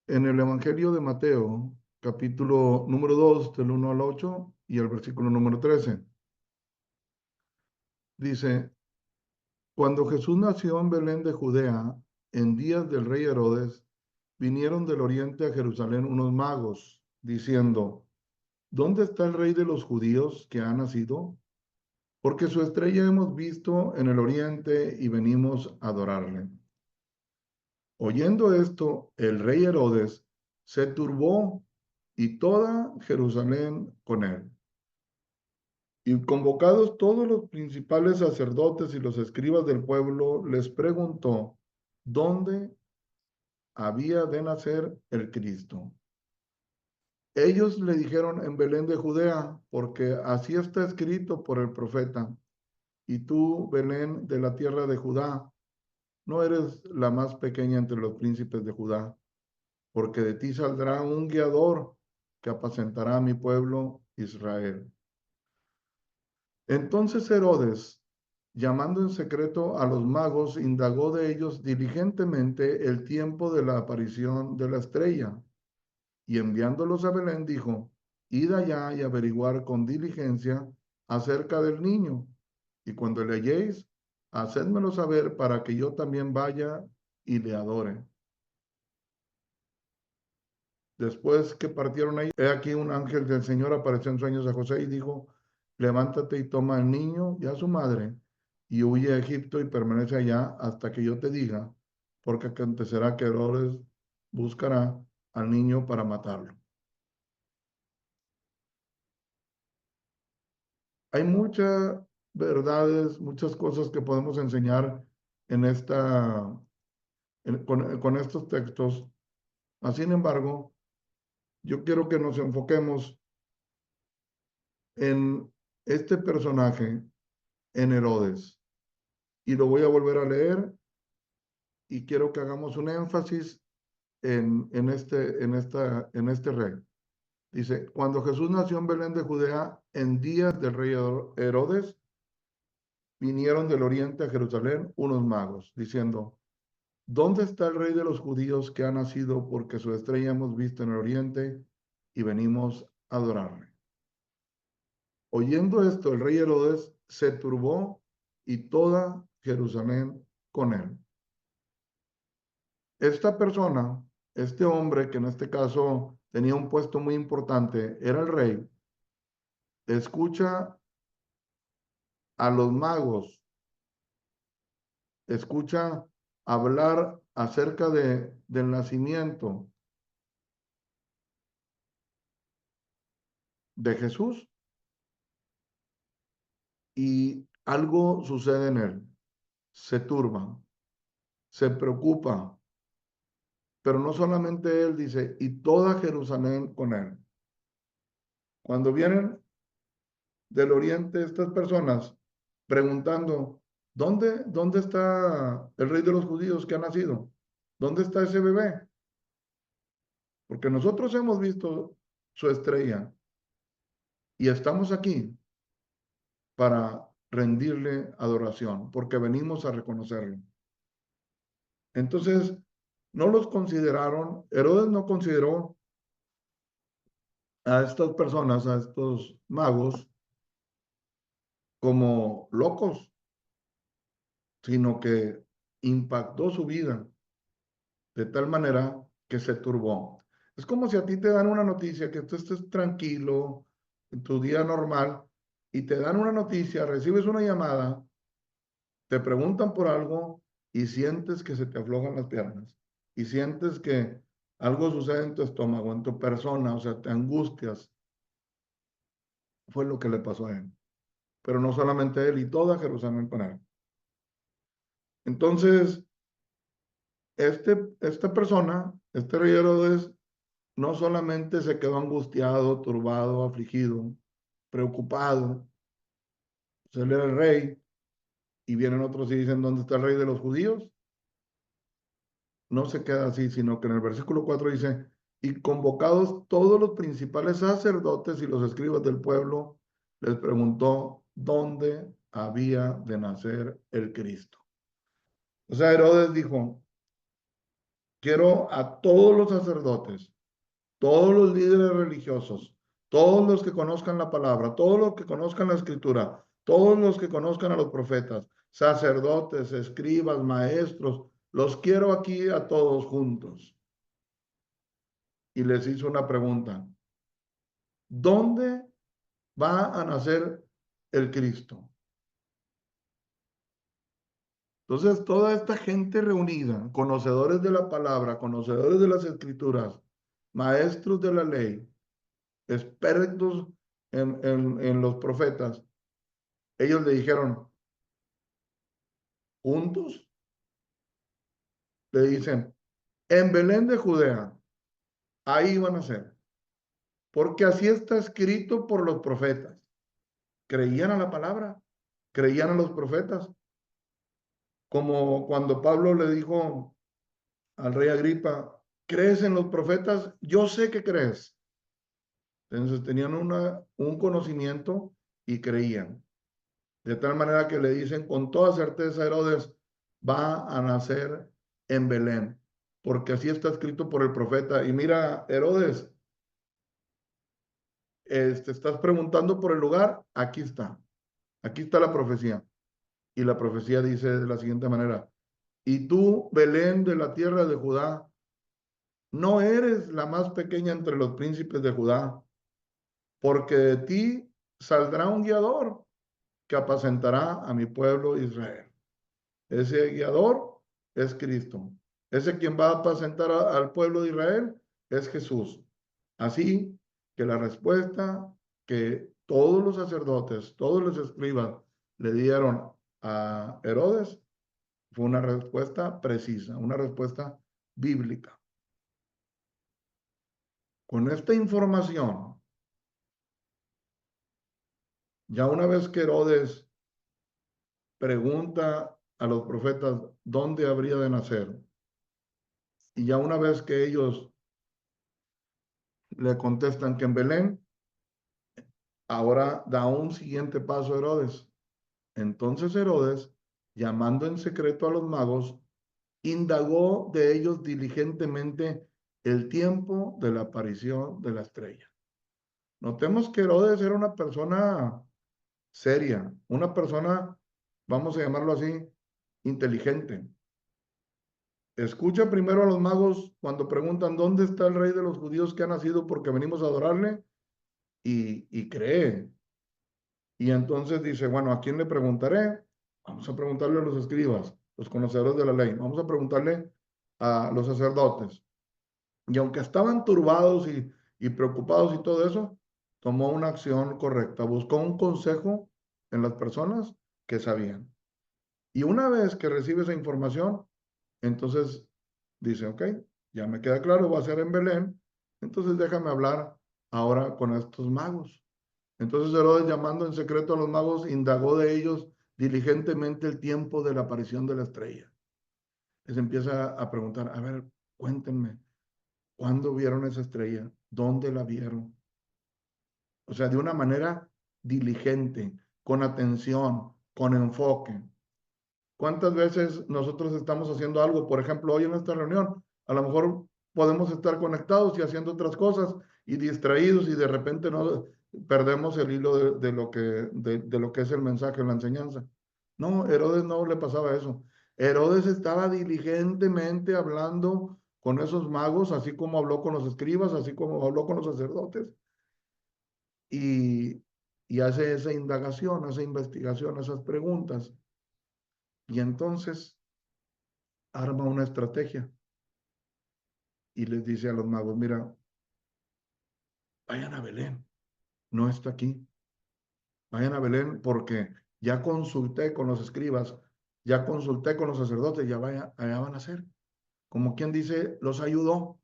En el Evangelio de Mateo, capítulo número 2, del 1 al 8 y el versículo número 13, dice, cuando Jesús nació en Belén de Judea, en días del rey Herodes, vinieron del oriente a Jerusalén unos magos, diciendo, ¿dónde está el rey de los judíos que ha nacido? Porque su estrella hemos visto en el oriente y venimos a adorarle. Oyendo esto, el rey Herodes se turbó y toda Jerusalén con él. Y convocados todos los principales sacerdotes y los escribas del pueblo, les preguntó dónde había de nacer el Cristo. Ellos le dijeron en Belén de Judea, porque así está escrito por el profeta. Y tú, Belén de la tierra de Judá, no eres la más pequeña entre los príncipes de Judá, porque de ti saldrá un guiador que apacentará a mi pueblo Israel. Entonces Herodes, llamando en secreto a los magos, indagó de ellos diligentemente el tiempo de la aparición de la estrella, y enviándolos a Belén dijo, id allá y averiguar con diligencia acerca del niño, y cuando le halléis, hacedmelo saber para que yo también vaya y le adore. Después que partieron ahí, he aquí un ángel del Señor apareció en sueños a José y dijo, levántate y toma al niño y a su madre y huye a Egipto y permanece allá hasta que yo te diga, porque acontecerá que Herodes buscará al niño para matarlo. Hay muchas verdades, muchas cosas que podemos enseñar en con estos textos. Sin embargo, yo quiero que nos enfoquemos en este personaje, en Herodes. Y lo voy a volver a leer y quiero que hagamos un énfasis en este rey. Dice, cuando Jesús nació en Belén de Judea, en días del rey Herodes, vinieron del oriente a Jerusalén unos magos, diciendo, ¿dónde está el rey de los judíos que ha nacido? Porque su estrella hemos visto en el oriente y venimos a adorarle. Oyendo esto, el rey Herodes se turbó y toda Jerusalén con él. Esta persona, este hombre que en este caso tenía un puesto muy importante, era el rey, escucha a los magos, escucha hablar acerca del nacimiento de Jesús y algo sucede en él. Se turba, se preocupa, pero no solamente él, dice, y toda Jerusalén con él. Cuando vienen del oriente estas personas preguntando, ¿dónde está el rey de los judíos que ha nacido? ¿Dónde está ese bebé? Porque nosotros hemos visto su estrella y estamos aquí para rendirle adoración, porque venimos a reconocerlo. Entonces, no los consideraron, Herodes no consideró a estas personas, a estos magos, como locos, sino que impactó su vida de tal manera que se turbó. Es como si a ti te dan una noticia, que tú estés tranquilo en tu día normal y te dan una noticia, recibes una llamada, te preguntan por algo y sientes que se te aflojan las piernas y sientes que algo sucede en tu estómago, en tu persona, o sea, te angustias. Fue lo que le pasó a él. Pero no solamente a él, y toda Jerusalén con él. Entonces, esta persona, este rey Herodes, no solamente se quedó angustiado, turbado, afligido, preocupado, pues él era el rey, y vienen otros y dicen, ¿dónde está el rey de los judíos? No se queda así, sino que en el versículo 4 dice, y convocados todos los principales sacerdotes y los escribas del pueblo, les preguntó dónde había de nacer el Cristo. O sea, Herodes dijo, quiero a todos los sacerdotes, todos los líderes religiosos, todos los que conozcan la palabra, todos los que conozcan la escritura, todos los que conozcan a los profetas, sacerdotes, escribas, maestros, los quiero aquí a todos juntos. Y les hizo una pregunta: ¿dónde va a nacer el Cristo? Entonces, toda esta gente reunida, conocedores de la palabra, conocedores de las escrituras, maestros de la ley, expertos en los profetas, ellos le dijeron, juntos, le dicen, en Belén de Judea, ahí van a ser, porque así está escrito por los profetas. Creían a la palabra, creían a los profetas, como cuando Pablo le dijo al rey Agripa, ¿crees en los profetas? Yo sé que crees. Entonces tenían un conocimiento y creían. De tal manera que le dicen con toda certeza, Herodes va a nacer en Belén, porque así está escrito por el profeta. Y mira, Herodes, estás preguntando por el lugar, aquí está la profecía. Y la profecía dice de la siguiente manera, y tú, Belén de la tierra de Judá, no eres la más pequeña entre los príncipes de Judá, porque de ti saldrá un guiador que apacentará a mi pueblo Israel. Ese guiador es Cristo. Ese quien va a apacentar al pueblo de Israel es Jesús. Así que la respuesta que todos los sacerdotes, todos los escribas le dieron a Herodes fue una respuesta precisa, una respuesta bíblica. Con esta información, ya una vez que Herodes pregunta a los profetas dónde habría de nacer, y ya una vez que ellos le contestan que en Belén, ahora da un siguiente paso Herodes. Entonces Herodes, llamando en secreto a los magos, indagó de ellos diligentemente el tiempo de la aparición de la estrella. Notemos que Herodes era una persona seria, una persona, vamos a llamarlo así, inteligente. Escucha primero a los magos cuando preguntan dónde está el rey de los judíos que ha nacido porque venimos a adorarle y cree. Y entonces dice, bueno, ¿a quién le preguntaré? Vamos a preguntarle a los escribas, los conocedores de la ley. Vamos a preguntarle a los sacerdotes. Y aunque estaban turbados y preocupados y todo eso, tomó una acción correcta. Buscó un consejo en las personas que sabían. Y una vez que recibe esa información, entonces dice, ok, ya me queda claro, va a ser en Belén. Entonces déjame hablar ahora con estos magos. Entonces Herodes, llamando en secreto a los magos, indagó de ellos diligentemente el tiempo de la aparición de la estrella. Les empieza a preguntar, a ver, cuéntenme, ¿cuándo vieron esa estrella? ¿Dónde la vieron? O sea, de una manera diligente, con atención, con enfoque. ¿Cuántas veces nosotros estamos haciendo algo? Por ejemplo, hoy en esta reunión, a lo mejor podemos estar conectados y haciendo otras cosas y distraídos y de repente no perdemos el hilo de lo que es el mensaje, la enseñanza. No, Herodes no le pasaba eso. Herodes estaba diligentemente hablando con esos magos, así como habló con los escribas, así como habló con los sacerdotes, y, y hace esa indagación, esa investigación, esas preguntas. Y entonces arma una estrategia y les dice a los magos, mira, vayan a Belén, no está aquí, vayan a Belén porque ya consulté con los escribas, ya consulté con los sacerdotes, ya allá van a ser. Como quien dice, los ayudó.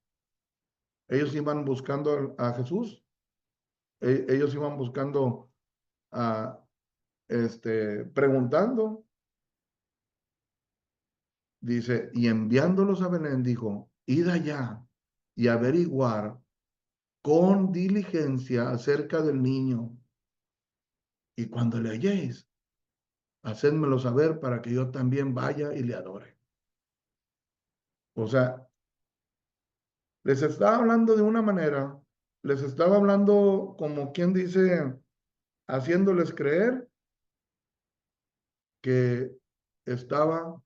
Ellos iban buscando a Jesús, ellos iban buscando a, preguntando, dice, y enviándolos a Belén, dijo, id allá y averiguar con diligencia acerca del niño. Y cuando le halléis, hacedmelo saber para que yo también vaya y le adore. O sea, Les estaba hablando de una manera, les estaba hablando como quien dice, haciéndoles creer que estaba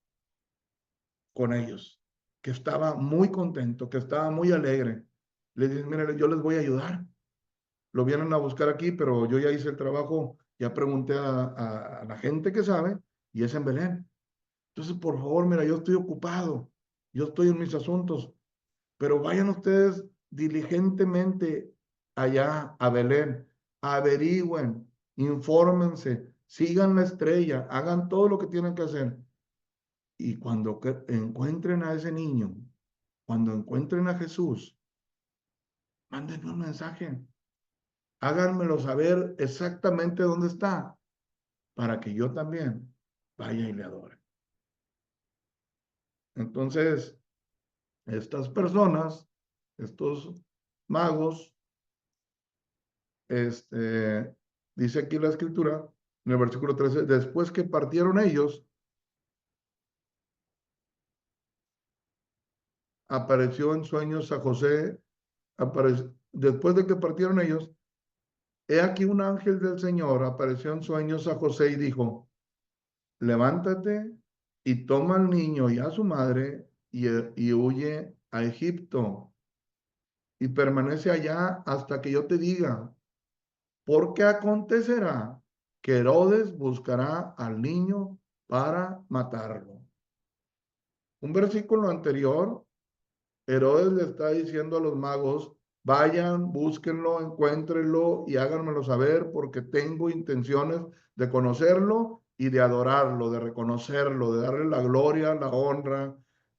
con ellos, que estaba muy contento, que estaba muy alegre. Les dije, mire, yo les voy a ayudar. Lo vienen a buscar aquí, pero yo ya hice el trabajo, ya pregunté a la gente que sabe y es en Belén. Entonces, por favor, mira, yo estoy ocupado, yo estoy en mis asuntos, pero vayan ustedes diligentemente allá a Belén, averigüen, infórmense, sigan la estrella, hagan todo lo que tienen que hacer. Y cuando encuentren a ese niño, cuando encuentren a Jesús, mándenme un mensaje, háganmelo saber exactamente dónde está, para que yo también vaya y le adore. Entonces, estas personas, estos magos, dice aquí la escritura, en el versículo 13, después que partieron ellos, apareció en sueños a José, después de que partieron ellos, he aquí un ángel del Señor apareció en sueños a José y dijo, levántate y toma al niño y a su madre y huye a Egipto y permanece allá hasta que yo te diga, porque acontecerá que Herodes buscará al niño para matarlo. Un versículo anterior, Herodes le está diciendo a los magos, vayan, búsquenlo, encuéntrenlo y háganmelo saber porque tengo intenciones de conocerlo y de adorarlo, de reconocerlo, de darle la gloria, la honra,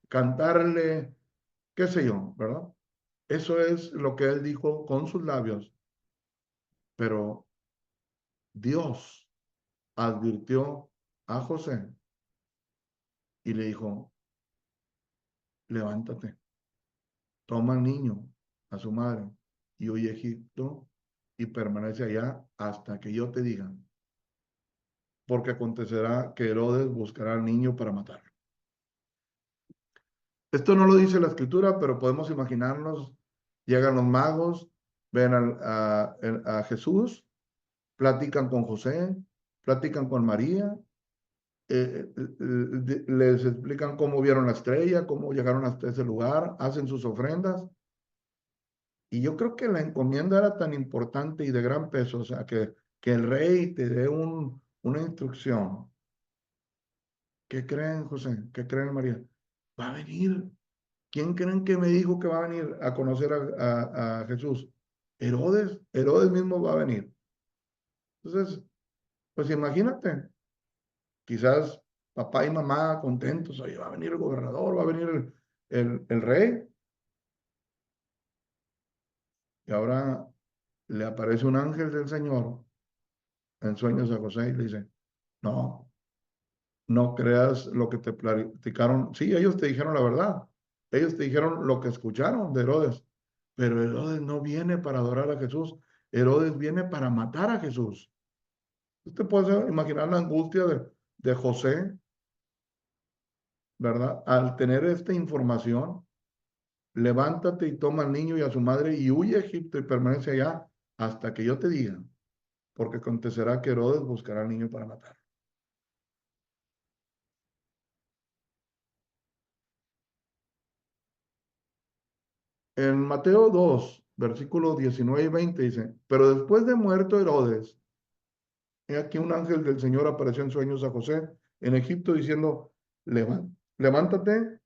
cantarle, qué sé yo, ¿verdad? Eso es lo que él dijo con sus labios, pero Dios advirtió a José y le dijo, levántate, toma al niño, a su madre, y huye a Egipto y permanece allá hasta que yo te diga, porque acontecerá que Herodes buscará al niño para matarlo. Esto no lo dice la escritura, pero podemos imaginarnos, llegan los magos, ven a Jesús, platican con José, platican con María, les explican cómo vieron la estrella, cómo llegaron hasta ese lugar, hacen sus ofrendas. Y yo creo que la encomienda era tan importante y de gran peso, o sea, que el rey te dé una instrucción. ¿Qué creen, José? ¿Qué creen, María? Va a venir. ¿Quién creen que me dijo que va a venir a conocer a Jesús? Herodes. Herodes mismo va a venir. Entonces, pues imagínate, quizás papá y mamá contentos, oye, va a venir el gobernador, va a venir el rey. Y ahora le aparece un ángel del Señor en sueños a José y le dice, no, no creas lo que te platicaron. Sí, ellos te dijeron la verdad. Ellos te dijeron lo que escucharon de Herodes. Pero Herodes no viene para adorar a Jesús. Herodes viene para matar a Jesús. Usted puede imaginar la angustia de José, ¿verdad? Al tener esta información, levántate y toma al niño y a su madre y huye a Egipto y permanece allá hasta que yo te diga, porque acontecerá que Herodes buscará al niño para matar. En Mateo 2, versículos 19 y 20 dice, pero después de muerto Herodes, he aquí un ángel del Señor apareció en sueños a José en Egipto diciendo, levántate,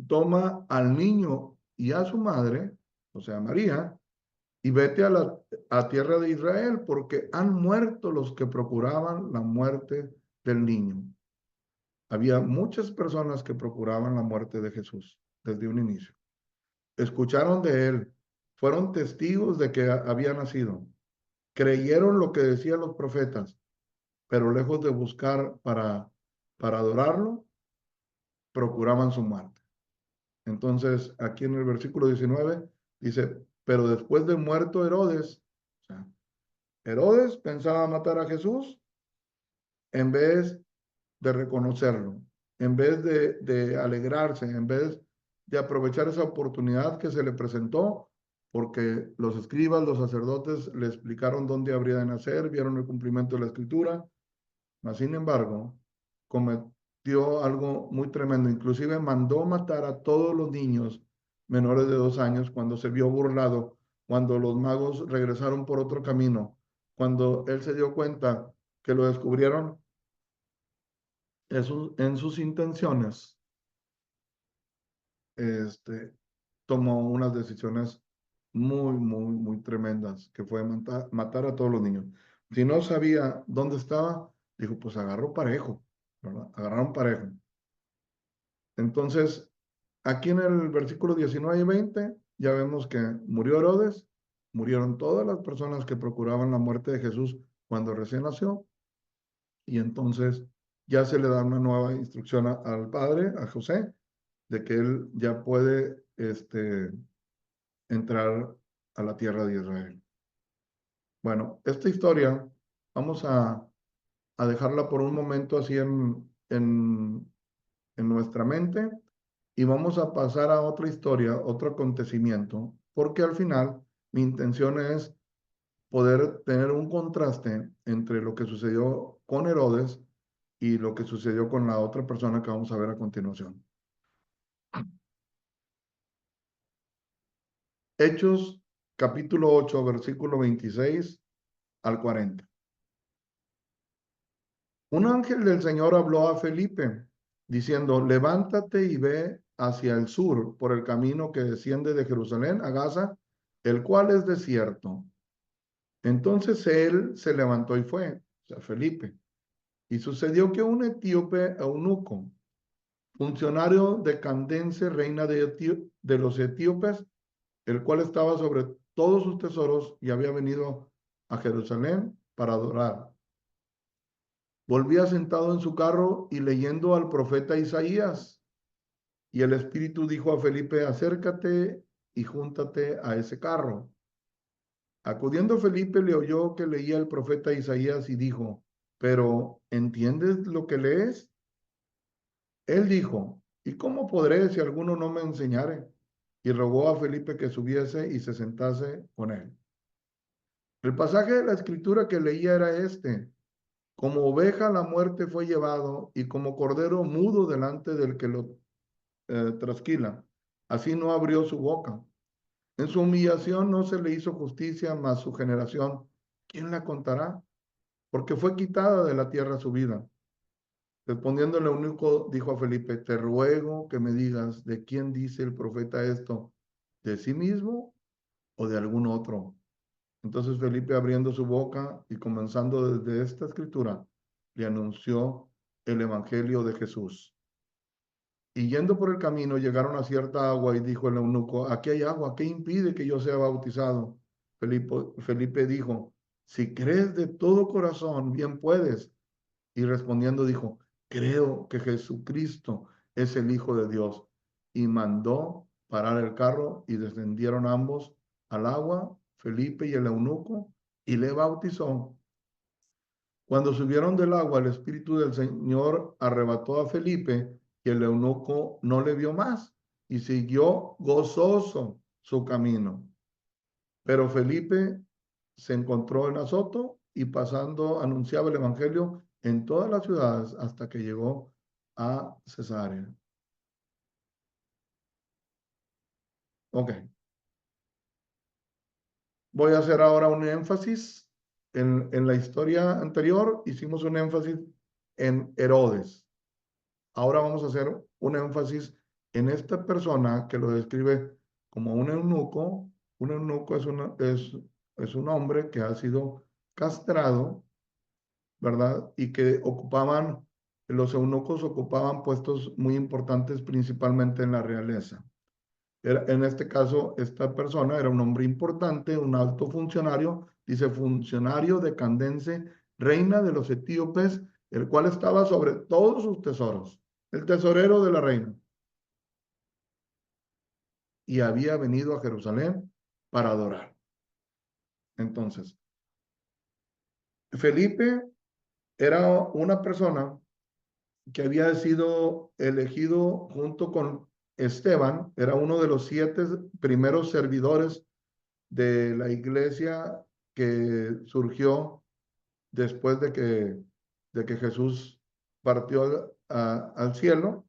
toma al niño y a su madre, o sea, María, y vete a tierra de Israel, porque han muerto los que procuraban la muerte del niño. Había muchas personas que procuraban la muerte de Jesús desde un inicio. Escucharon de él, fueron testigos de que había nacido, creyeron lo que decían los profetas, pero lejos de buscar para adorarlo, procuraban su muerte. Entonces, aquí en el versículo 19 dice, pero después de muerto Herodes, o sea, Herodes pensaba matar a Jesús en vez de reconocerlo, en vez de alegrarse, en vez de aprovechar esa oportunidad que se le presentó, porque los escribas, los sacerdotes le explicaron dónde habría de nacer, vieron el cumplimiento de la escritura, mas sin embargo, cometió algo muy tremendo, inclusive mandó matar a todos los niños menores de 2 años cuando se vio burlado, cuando los magos regresaron por otro camino, cuando él se dio cuenta que lo descubrieron en sus intenciones, este, tomó unas decisiones muy tremendas, que fue matar a todos los niños. Si no sabía dónde estaba, dijo, pues agarró parejo, ¿verdad? Agarraron parejo. Entonces, aquí en el versículo 19 y 20, ya vemos que murió Herodes, murieron todas las personas que procuraban la muerte de Jesús cuando recién nació, y entonces ya se le da una nueva instrucción al padre, a José, de que él ya puede entrar a la tierra de Israel. Bueno, esta historia vamos a dejarla por un momento así en nuestra mente y vamos a pasar a otra historia, otro acontecimiento, porque al final mi intención es poder tener un contraste entre lo que sucedió con Herodes y lo que sucedió con la otra persona que vamos a ver a continuación. Hechos capítulo 8, versículo 26 al 40. Un ángel del Señor habló a Felipe, diciendo, levántate y ve hacia el sur por el camino que desciende de Jerusalén a Gaza, el cual es desierto. Entonces él se levantó y fue, o sea, Felipe. Y sucedió que un etíope eunuco, funcionario de Candace, reina de los etíopes, el cual estaba sobre todos sus tesoros y había venido a Jerusalén para adorar, volvía sentado en su carro y leyendo al profeta Isaías. Y el Espíritu dijo a Felipe, acércate y júntate a ese carro. Acudiendo Felipe le oyó que leía el profeta Isaías y dijo, pero ¿entiendes lo que lees? Él dijo, ¿y cómo podré si alguno no me enseñare? Y rogó a Felipe que subiese y se sentase con él. El pasaje de la escritura que leía era este. Como oveja a la muerte fue llevado y como cordero mudo delante del que lo trasquila. Así no abrió su boca. En su humillación no se le hizo justicia, mas su generación, ¿quién la contará? Porque fue quitada de la tierra su vida. Respondiendo el eunuco, dijo a Felipe, te ruego que me digas de quién dice el profeta esto, de sí mismo o de algún otro. Entonces Felipe, abriendo su boca y comenzando desde esta escritura, le anunció el evangelio de Jesús. Y yendo por el camino, llegaron a cierta agua y dijo el eunuco, aquí hay agua, ¿qué impide que yo sea bautizado? Felipe dijo, si crees de todo corazón, bien puedes. Y respondiendo dijo, creo que Jesucristo es el Hijo de Dios. Y mandó parar el carro y descendieron ambos al agua, Felipe y el eunuco, y le bautizó. Cuando subieron del agua, el Espíritu del Señor arrebató a Felipe y el eunuco no le vio más y siguió gozoso su camino. Pero Felipe se encontró en Azoto y pasando anunciaba el Evangelio en todas las ciudades hasta que llegó a Cesarea. Ok, voy a hacer ahora un énfasis en la historia anterior. Hicimos un énfasis en Herodes. Ahora vamos a hacer un énfasis en esta persona que lo describe como un eunuco. Un eunuco es un hombre que ha sido castrado, ¿verdad? Y que los eunucos ocupaban puestos muy importantes, principalmente en la realeza. En este caso, esta persona era un hombre importante, un alto funcionario, dice funcionario de Candace, reina de los etíopes, el cual estaba sobre todos sus tesoros, el tesorero de la reina, y había venido a Jerusalén para adorar. Entonces, Felipe era una persona que había sido elegido junto con Esteban era uno de los 7 primeros servidores de la iglesia que surgió después de que Jesús partió al cielo.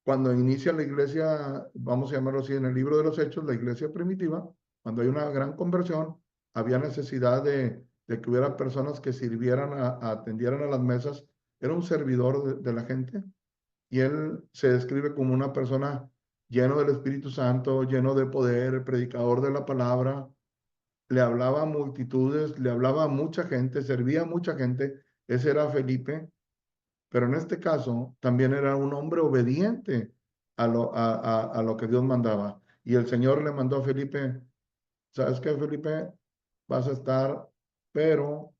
Cuando inicia la iglesia, vamos a llamarlo así, en el libro de los Hechos, la iglesia primitiva, cuando hay una gran conversión, había necesidad de que hubiera personas que sirvieran, atendieran a las mesas. Era un servidor de la gente y él se describe como una persona lleno del Espíritu Santo, lleno de poder, predicador de la palabra. Le hablaba a multitudes, le hablaba a mucha gente, servía a mucha gente. Ese era Felipe, pero en este caso también era un hombre obediente a lo que Dios mandaba. Y el Señor le mandó a Felipe: ¿sabes qué, Felipe? Vas a estar, pero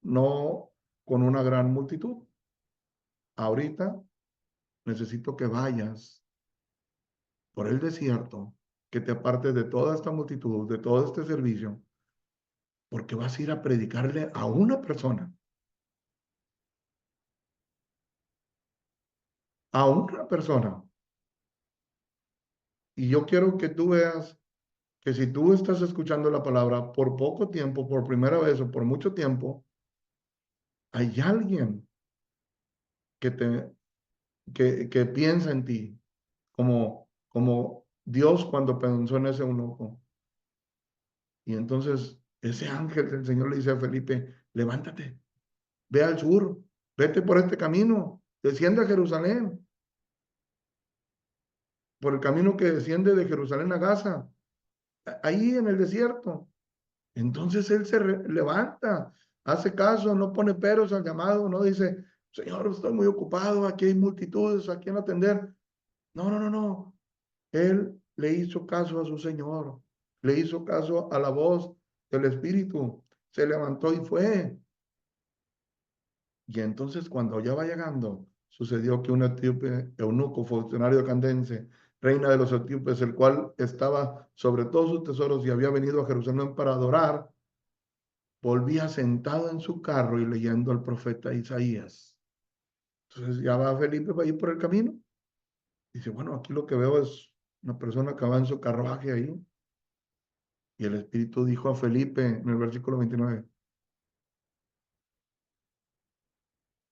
no con una gran multitud. Ahorita necesito que vayas por el desierto, que te apartes de toda esta multitud, de todo este servicio, porque vas a ir a predicarle a una persona. Y yo quiero que tú veas que si tú estás escuchando la palabra por poco tiempo, por primera vez o por mucho tiempo, hay alguien que que piensa en ti, como Dios cuando pensó en ese eunuco. Y entonces ese ángel del Señor le dice a Felipe: levántate, ve al sur, vete por este camino, desciende a Jerusalén, por el camino que desciende de Jerusalén a Gaza, ahí en el desierto. Entonces él se levanta, hace caso, no pone peros al llamado, no dice: Señor, estoy muy ocupado, aquí hay multitudes, a quien atender. No, no, no, no. Él le hizo caso a su Señor, le hizo caso a la voz del Espíritu, se levantó y fue. Y entonces cuando ya va llegando, sucedió que un etíope, eunuco, funcionario candense, reina de los etíopes, el cual estaba sobre todos sus tesoros y había venido a Jerusalén para adorar, volvía sentado en su carro y leyendo al profeta Isaías. Entonces ya va Felipe para ir por el camino. Dice: bueno, aquí lo que veo es una persona que va en su carruaje ahí. Y el Espíritu dijo a Felipe en el versículo 29: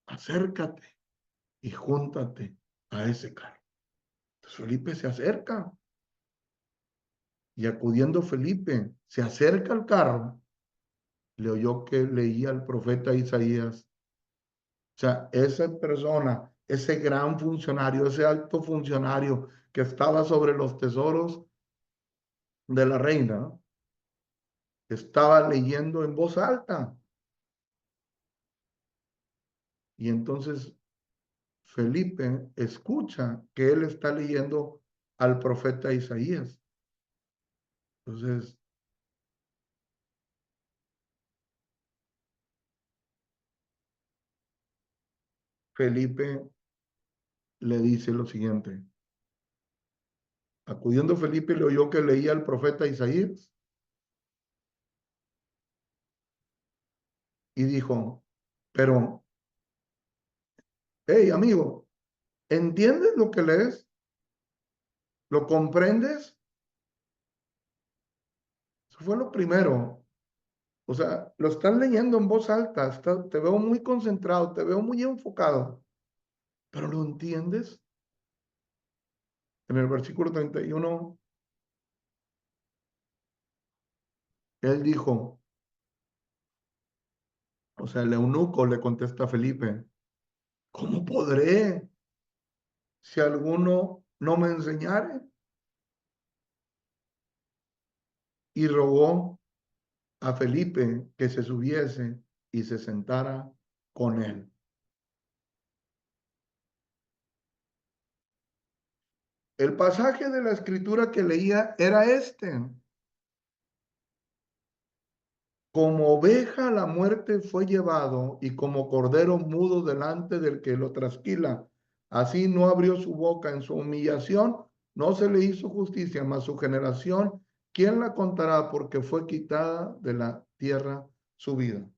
acércate y júntate a ese carro. Entonces Felipe se acerca y acudiendo Felipe, se acerca al carro, le oyó que leía al profeta Isaías. O sea, esa persona, ese gran funcionario, ese alto funcionario que estaba sobre los tesoros de la reina, estaba leyendo en voz alta. Y entonces Felipe escucha que él está leyendo al profeta Isaías. Entonces Felipe le dice lo siguiente. Acudiendo Felipe, le oyó que leía al profeta Isaías y dijo: pero, hey, amigo, ¿entiendes lo que lees? ¿Lo comprendes? Eso fue lo primero. O sea, lo estás leyendo en voz alta, te veo muy concentrado, te veo muy enfocado, pero ¿lo entiendes? En el versículo 31, él dijo, o sea, el eunuco le contesta a Felipe: ¿cómo podré si alguno no me enseñare? Y rogó a Felipe que se subiese y se sentara con él. El pasaje de la escritura que leía era este: como oveja a la muerte fue llevado, y como cordero mudo delante del que lo trasquila, así no abrió su boca. En su humillación no se le hizo justicia, mas su generación, ¿quién la contará? Porque fue quitada de la tierra su vida.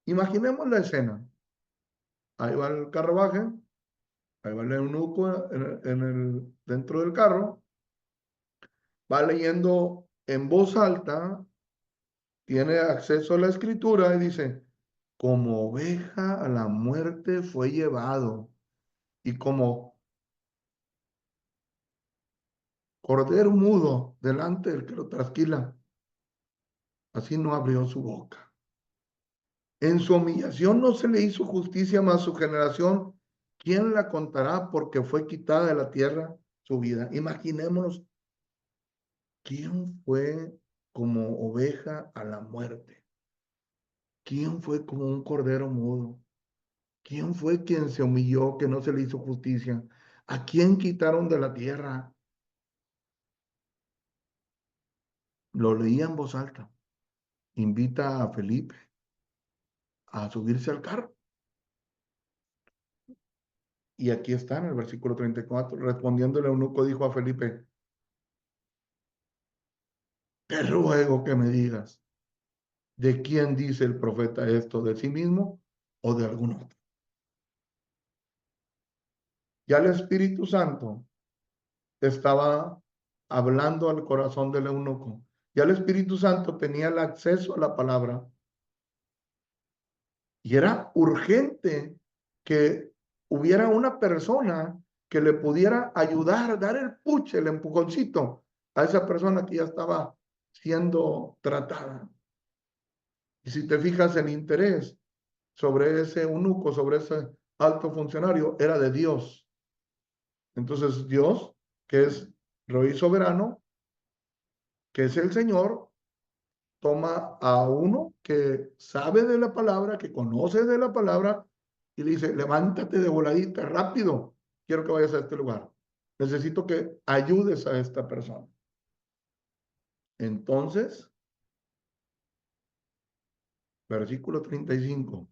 Imaginemos la escena. Ahí va el carruaje, Ahí va el eunuco dentro del carro, va leyendo en voz alta, tiene acceso a la escritura y dice, como oveja a la muerte fue llevado y como cordero mudo delante del que lo trasquila, así no abrió su boca. En su humillación no se le hizo justicia, más su generación, ¿quién la contará? Porque fue quitada de la tierra su vida. Imaginémonos, ¿quién fue como oveja a la muerte? ¿Quién fue como un cordero mudo? ¿Quién fue quien se humilló, que no se le hizo justicia? ¿A quién quitaron de la tierra? Lo leía en voz alta. Invita a Felipe a subirse al carro. Y aquí está en el versículo 34. Respondiendo el eunuco dijo a Felipe, te ruego que me digas, ¿de quién dice el profeta esto? ¿De sí mismo o de algún otro? Ya el Espíritu Santo estaba hablando al corazón del eunuco. Ya el Espíritu Santo tenía el acceso a la palabra y era urgente que hubiera una persona que le pudiera ayudar, dar el puche, el empujoncito a esa persona que ya estaba siendo tratada. Y si te fijas, el interés sobre ese eunuco, sobre ese alto funcionario, era de Dios. Entonces Dios, que es Rey soberano, que es el Señor, toma a uno que sabe de la palabra, que conoce de la palabra, y le dice, levántate de voladita, rápido, quiero que vayas a este lugar. Necesito que ayudes a esta persona. Entonces, versículo 35.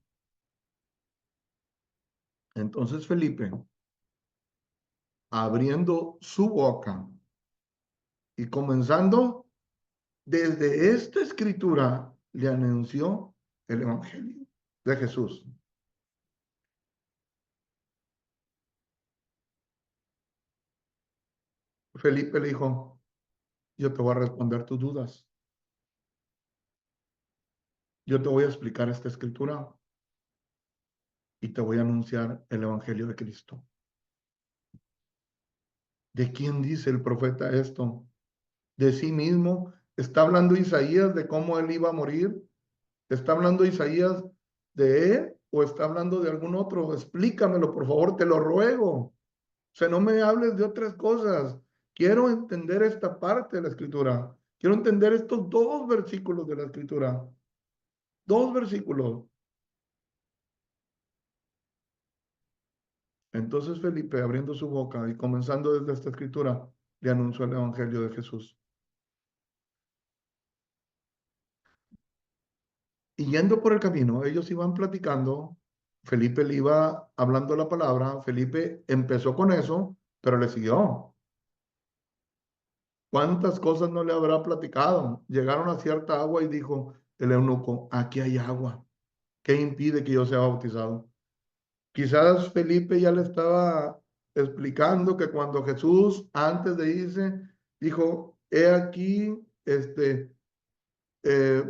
Entonces Felipe, abriendo su boca y comenzando desde esta escritura, le anunció el Evangelio de Jesús. Felipe le dijo, yo te voy a responder tus dudas. Yo te voy a explicar esta escritura y te voy a anunciar el Evangelio de Cristo. ¿De quién dice el profeta esto? ¿De sí mismo? ¿Está hablando Isaías de cómo él iba a morir? ¿Está hablando Isaías de él o está hablando de algún otro? Explícamelo, por favor, te lo ruego. O sea, no me hables de otras cosas. Quiero entender esta parte de la escritura. Quiero entender estos dos versículos de la escritura. Dos versículos. Entonces Felipe, abriendo su boca y comenzando desde esta escritura, le anunció el Evangelio de Jesús. Y yendo por el camino, ellos iban platicando, Felipe le iba hablando la palabra, Felipe empezó con eso, pero le siguió. ¿Cuántas cosas no le habrá platicado? Llegaron a cierta agua y dijo el eunuco, aquí hay agua. ¿Qué impide que yo sea bautizado? Quizás Felipe ya le estaba explicando que cuando Jesús, antes de irse, dijo, he aquí,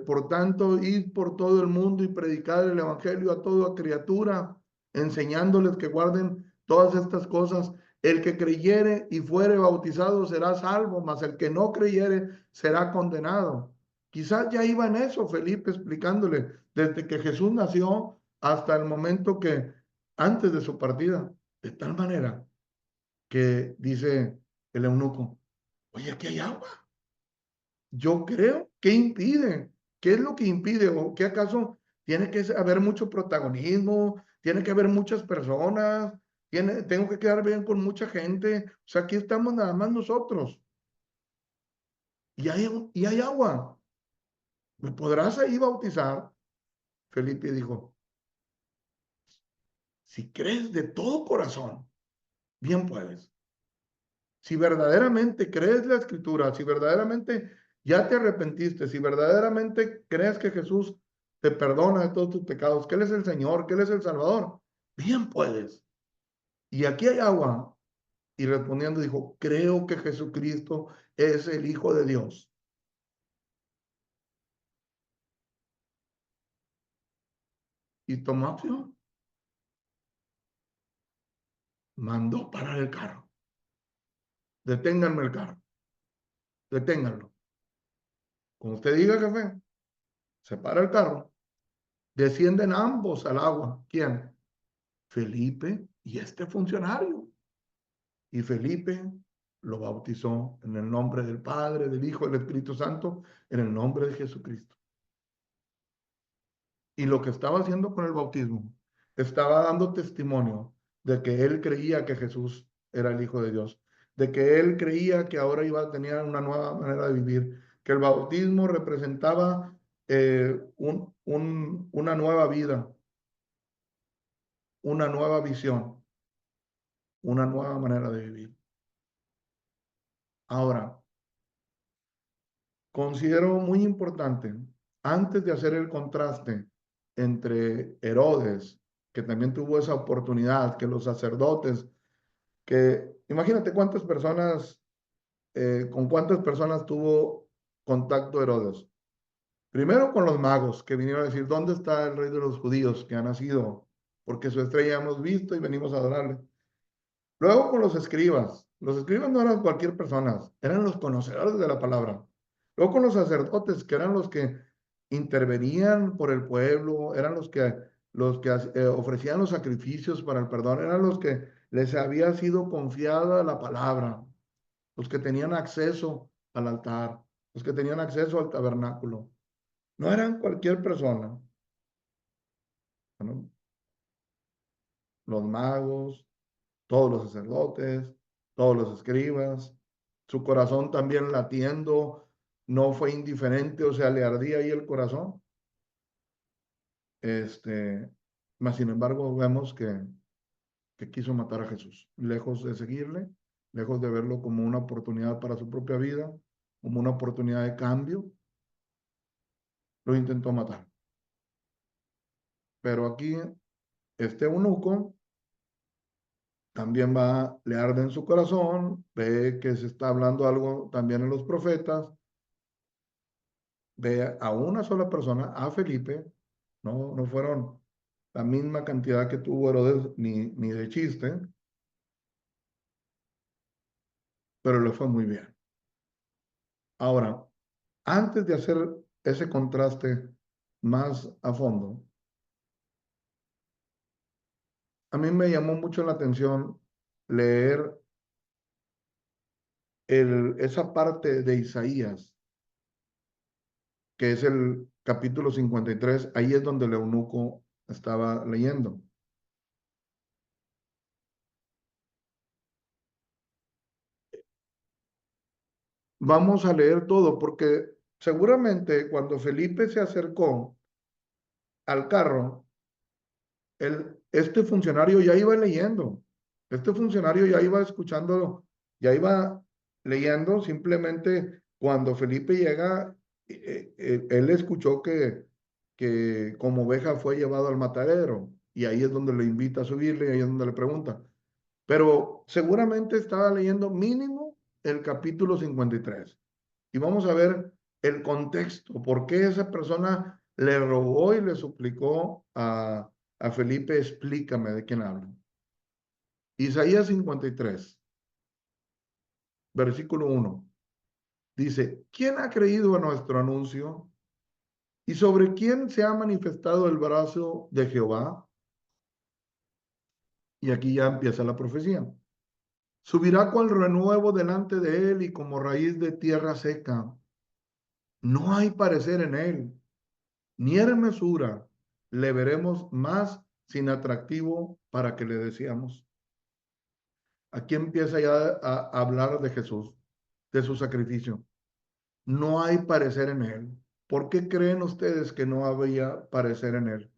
por tanto, id por todo el mundo y predicar el evangelio a toda criatura, enseñándoles que guarden todas estas cosas. El que creyere y fuere bautizado será salvo, mas el que no creyere será condenado. Quizás ya iba en eso Felipe explicándole desde que Jesús nació hasta el momento que antes de su partida, de tal manera que dice el eunuco, oye, aquí hay agua. Yo creo, ¿qué impide? ¿Qué es lo que impide? ¿O qué acaso tiene que haber mucho protagonismo? ¿Tiene que haber muchas personas? ¿Tengo que quedar bien con mucha gente? O sea, aquí estamos nada más nosotros. Y hay agua. ¿Me podrás ahí bautizar? Felipe dijo, si crees de todo corazón, bien puedes. Si verdaderamente crees la escritura, si verdaderamente ya te arrepentiste, si verdaderamente crees que Jesús te perdona de todos tus pecados, que Él es el Señor, que Él es el Salvador, bien puedes. y aquí hay agua. Y respondiendo dijo, creo que Jesucristo es el Hijo de Dios. Y tomó acción, mandó parar el carro. Deténganme el carro, deténganlo. Como usted diga, jefe, se para el carro. Descienden ambos al agua. ¿Quién? Felipe y este funcionario. Y Felipe lo bautizó en el nombre del Padre, del Hijo, del Espíritu Santo, en el nombre de Jesucristo. Y lo que estaba haciendo con el bautismo, estaba dando testimonio de que él creía que Jesús era el Hijo de Dios, de que él creía que ahora iba a tener una nueva manera de vivir, que el bautismo representaba una nueva vida, una nueva visión, una nueva manera de vivir. Ahora, considero muy importante, antes de hacer el contraste entre Herodes, que también tuvo esa oportunidad, que los sacerdotes, que imagínate cuántas personas, con cuántas personas tuvo contacto Herodes. Primero con los magos, que vinieron a decir, ¿dónde está el rey de los judíos que ha nacido? Porque su estrella hemos visto y venimos a adorarle. Luego con los escribas no eran cualquier persona, eran los conocedores de la palabra. Luego con los sacerdotes, que eran los que intervenían por el pueblo, eran los que ofrecían los sacrificios para el perdón, eran los que les había sido confiada la palabra, los que tenían acceso al altar, los que tenían acceso al tabernáculo. No eran cualquier persona, ¿no? Los magos, todos los sacerdotes, todos los escribas, su corazón también latiendo, no fue indiferente, o sea, le ardía ahí el corazón. Mas sin embargo, vemos que quiso matar a Jesús, lejos de seguirle, lejos de verlo como una oportunidad para su propia vida, como una oportunidad de cambio, lo intentó matar. Pero aquí, este eunuco también le arde en su corazón, ve que se está hablando algo también en los profetas, ve a una sola persona, a Felipe, no fueron la misma cantidad que tuvo Herodes ni de chiste, pero le fue muy bien. Ahora, antes de hacer ese contraste más a fondo, a mí me llamó mucho la atención leer esa parte de Isaías, que es el capítulo 53, ahí es donde el eunuco estaba leyendo. Vamos a leer todo porque seguramente cuando Felipe se acercó al carro, este funcionario ya iba leyendo, este funcionario ya iba escuchando, ya iba leyendo, simplemente cuando Felipe llega, él escuchó que como oveja fue llevado al matadero y ahí es donde le invita a subirle y ahí es donde le pregunta. Pero seguramente estaba leyendo mínimo el capítulo 53. Y vamos a ver el contexto, por qué esa persona le rogó y le suplicó a Felipe, explícame de quién habla. Isaías 53, versículo 1, dice, ¿quién ha creído a nuestro anuncio? ¿Y sobre quién se ha manifestado el brazo de Jehová? Y aquí ya empieza la profecía. Subirá cual renuevo delante de él y como raíz de tierra seca. No hay parecer en él, ni hermosura le veremos más sin atractivo para que le deseamos. Aquí empieza ya a hablar de Jesús, de su sacrificio. No hay parecer en él. ¿Por qué creen ustedes que no había parecer en él?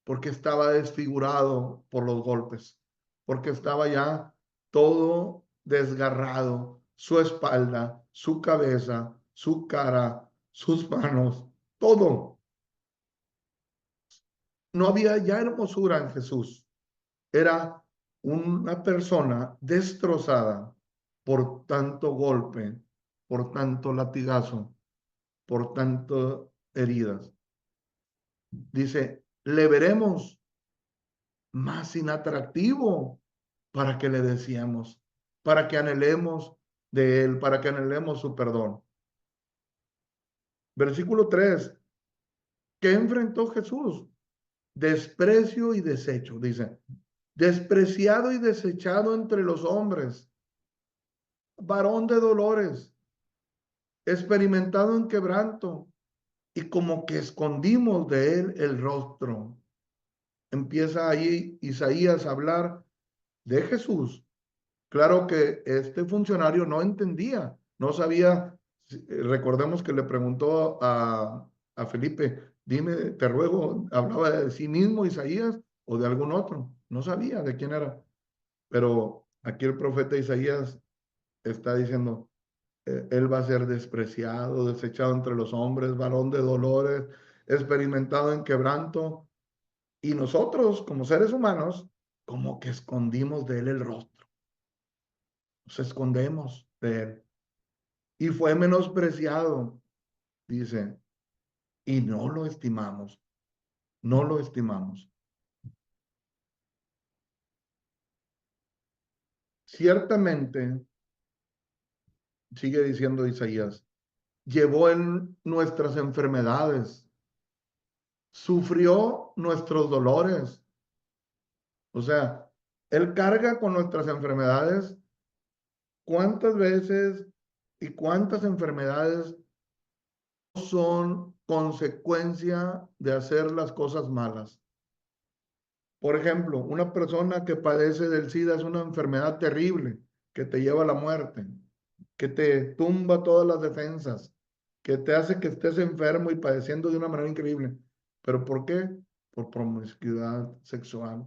Porque estaba desfigurado por los golpes, porque estaba ya todo desgarrado, su espalda, su cabeza, su cara, sus manos, todo. No había ya hermosura en Jesús. Era una persona destrozada por tanto golpe, por tanto latigazo, por tantas heridas. Dice, le veremos más inatractivo para que le deseemos, para que anhelemos de él, para que anhelemos su perdón. Versículo 3. ¿Qué enfrentó Jesús? Desprecio y desecho, dice. Despreciado y desechado entre los hombres, varón de dolores, experimentado en quebranto, y como que escondimos de él el rostro. Empieza ahí Isaías a hablar de Jesús. Claro que este funcionario no entendía, no sabía. Recordemos que le preguntó a Felipe, dime, te ruego, ¿hablaba de sí mismo Isaías o de algún otro? No sabía de quién era. Pero aquí el profeta Isaías está diciendo, él va a ser despreciado, desechado entre los hombres, varón de dolores, experimentado en quebranto. Y nosotros, como seres humanos, como que escondimos de él el rostro, nos escondemos de él. Y fue menospreciado, dice, y no lo estimamos, no lo estimamos. Ciertamente, sigue diciendo Isaías, llevó en nuestras enfermedades, sufrió nuestros dolores. O sea, él carga con nuestras enfermedades. ¿Cuántas veces y cuántas enfermedades son consecuencia de hacer las cosas malas? Por ejemplo, una persona que padece del SIDA es una enfermedad terrible que te lleva a la muerte, que te tumba todas las defensas, que te hace que estés enfermo y padeciendo de una manera increíble. ¿Pero por qué? Por promiscuidad sexual.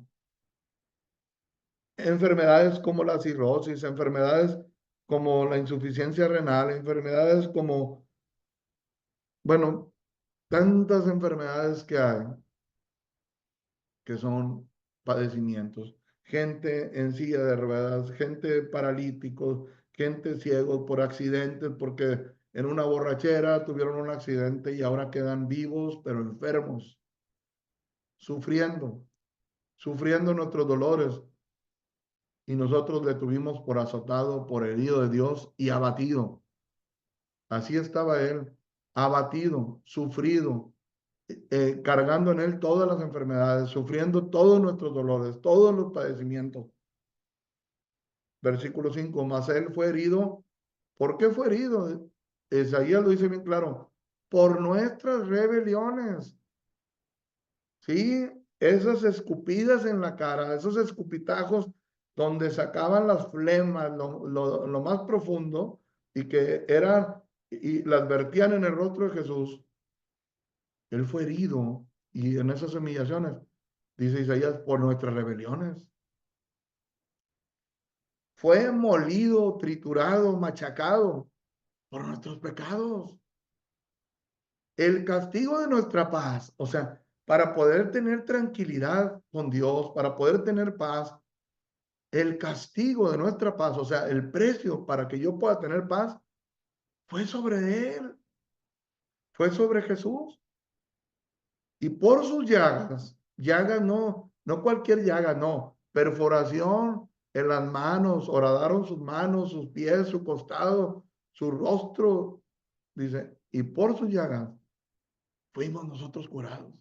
Enfermedades como la cirrosis, enfermedades como la insuficiencia renal, enfermedades como, bueno, tantas enfermedades que hay que son padecimientos. Gente en silla de ruedas, gente paralíticos, gente ciegos por accidentes, porque en una borrachera tuvieron un accidente y ahora quedan vivos, pero enfermos, sufriendo, sufriendo nuestros dolores. Y nosotros le tuvimos por azotado, por herido de Dios y abatido. Así estaba él, abatido, sufrido, cargando en él todas las enfermedades, sufriendo todos nuestros dolores, todos los padecimientos. Versículo 5, mas él fue herido. ¿Por qué fue herido? Isaías lo dice bien claro, por nuestras rebeliones. Sí, esas escupidas en la cara, esos escupitajos donde sacaban las flemas, lo más profundo, y que eran, y las vertían en el rostro de Jesús. Él fue herido, y en esas humillaciones, dice Isaías, por nuestras rebeliones. Fue molido, triturado, machacado por nuestros pecados. El castigo de nuestra paz, o sea, para poder tener tranquilidad con Dios, para poder tener paz, el castigo de nuestra paz, o sea, el precio para que yo pueda tener paz, fue sobre él, fue sobre Jesús. Y por sus llagas, llagas no, no cualquier llaga, no, perforación en las manos, horadaron sus manos, sus pies, su costado, su rostro, dice, y por sus llagas fuimos nosotros curados.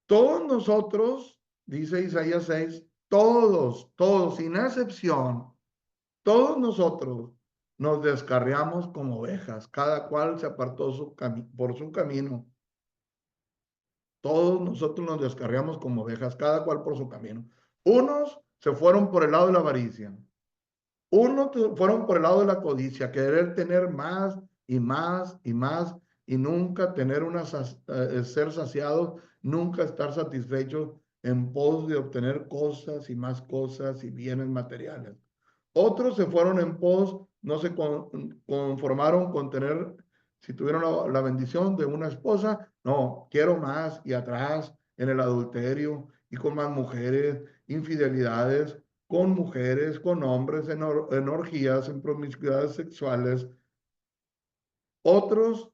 Todos nosotros, dice Isaías 6, todos, sin excepción, todos nosotros nos descarriamos como ovejas, cada cual se apartó por su camino. Todos nosotros nos descarriamos como ovejas, cada cual por su camino. Unos se fueron por el lado de la avaricia, unos fueron por el lado de la codicia, querer tener más y más y más y nunca tener ser saciados, nunca estar satisfechos en pos de obtener cosas y bienes materiales. Otros se fueron en pos, no se conformaron con tener, si tuvieron la bendición de una esposa, no, quiero más y atrás en el adulterio y con más mujeres, infidelidades con mujeres, con hombres, en orgías, en promiscuidades sexuales. Otros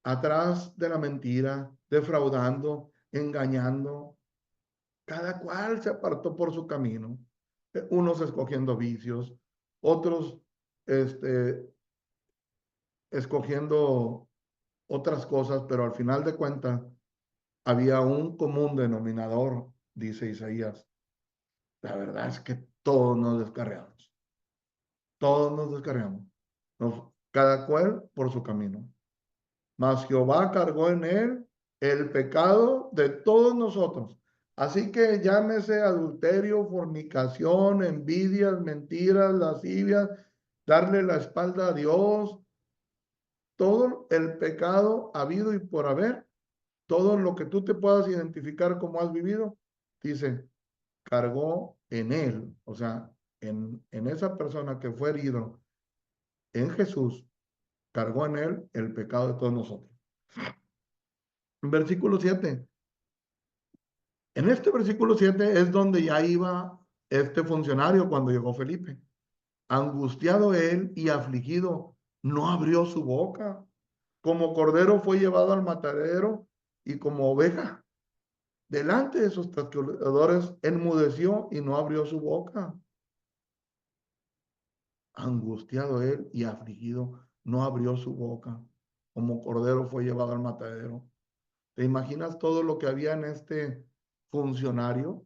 atrás de la mentira, defraudando, engañando. Cada cual se apartó por su camino. Unos escogiendo vicios, otros este, escogiendo otras cosas, pero al final de cuentas había un común denominador, dice Isaías. La verdad es que todos nos descarriamos, todos nos descarriamos, cada cual por su camino. Mas Jehová cargó en él el pecado de todos nosotros. Así que llámese adulterio, fornicación, envidias, mentiras, lascivias, darle la espalda a Dios, todo el pecado habido y por haber, todo lo que tú te puedas identificar como has vivido, dice, cargó en él, o sea, en esa persona que fue herido, en Jesús, cargó en él el pecado de todos nosotros. Versículo 7. En este versículo 7 es donde ya iba este funcionario cuando llegó Felipe. Angustiado él y afligido, no abrió su boca. Como cordero fue llevado al matadero y como oveja delante de sus trasquiladores enmudeció y no abrió su boca. Angustiado él y afligido, no abrió su boca. Como cordero fue llevado al matadero. ¿Te imaginas todo lo que había en este funcionario?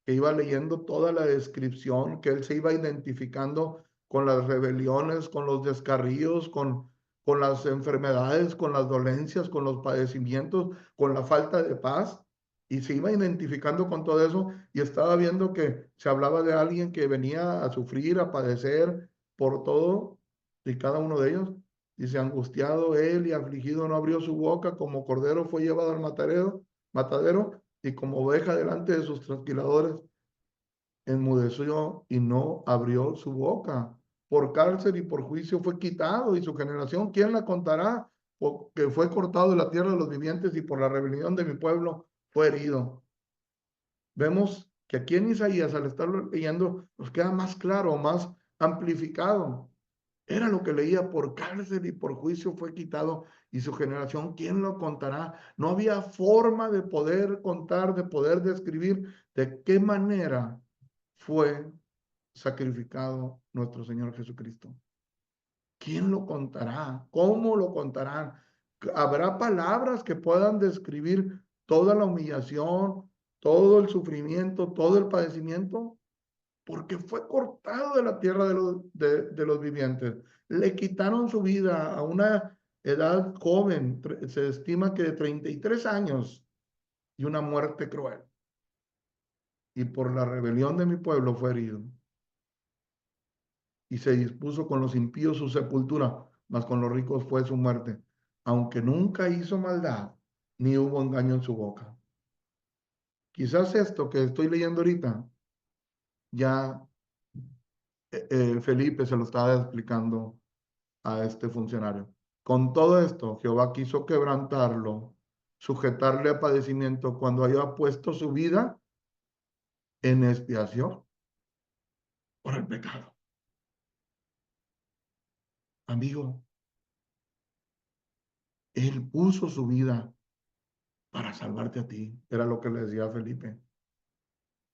Que iba leyendo toda la descripción, que él se iba identificando con las rebeliones, con los descarríos, con las enfermedades, con las dolencias, con los padecimientos, con la falta de paz. Y se iba identificando con todo eso y estaba viendo que se hablaba de alguien que venía a sufrir, a padecer por todo y cada uno de ellos. Dice, angustiado él y afligido no abrió su boca, como cordero fue llevado al matadero y como oveja delante de sus trasquiladores, enmudeció y no abrió su boca. Por cárcel y por juicio fue quitado y su generación, ¿quién la contará? Porque fue cortado de la tierra de los vivientes y por la rebelión de mi pueblo fue herido. Vemos que aquí en Isaías, al estarlo leyendo, nos queda más claro, más amplificado. Era lo que leía, por cárcel y por juicio fue quitado y su generación, ¿quién lo contará? No había forma de poder contar, de poder describir de qué manera fue sacrificado nuestro Señor Jesucristo. ¿Quién lo contará? ¿Cómo lo contarán? ¿Habrá palabras que puedan describir toda la humillación, todo el sufrimiento, todo el padecimiento? Porque fue cortado de la tierra de los vivientes. Le quitaron su vida a una edad joven, se estima que de 33 años, y una muerte cruel. Y por la rebelión de mi pueblo fue herido. Y se dispuso con los impíos su sepultura, mas con los ricos fue su muerte, aunque nunca hizo maldad, ni hubo engaño en su boca. Quizás esto que estoy leyendo ahorita, ya Felipe se lo estaba explicando a este funcionario. Con todo esto, Jehová quiso quebrantarlo, sujetarle a padecimiento cuando haya puesto su vida en expiación por el pecado. Amigo, él puso su vida para salvarte a ti. Era lo que le decía a Felipe.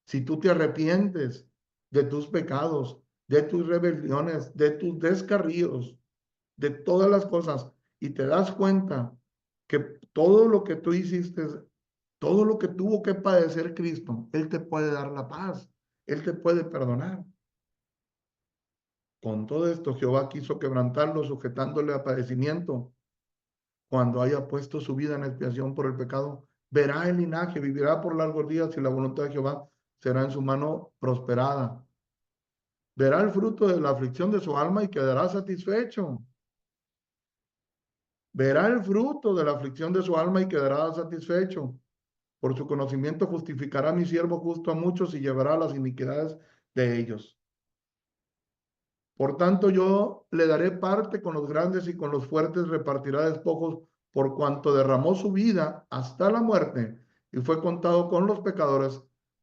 Si tú te arrepientes de tus pecados, de tus rebeliones, de tus descarríos, de todas las cosas, y te das cuenta que todo lo que tú hiciste, todo lo que tuvo que padecer Cristo, Él te puede dar la paz, Él te puede perdonar. Con todo esto, Jehová quiso quebrantarlo, sujetándole a padecimiento. Cuando haya puesto su vida en expiación por el pecado, verá el linaje, vivirá por largos días y la voluntad de Jehová será en su mano prosperada. Verá el fruto de la aflicción de su alma y quedará satisfecho. Verá el fruto de la aflicción de su alma y quedará satisfecho. Por su conocimiento justificará mi siervo justo a muchos y llevará las iniquidades de ellos. Por tanto, yo le daré parte con los grandes y con los fuertes repartirá despojos por cuanto derramó su vida hasta la muerte y fue contado con los pecadores.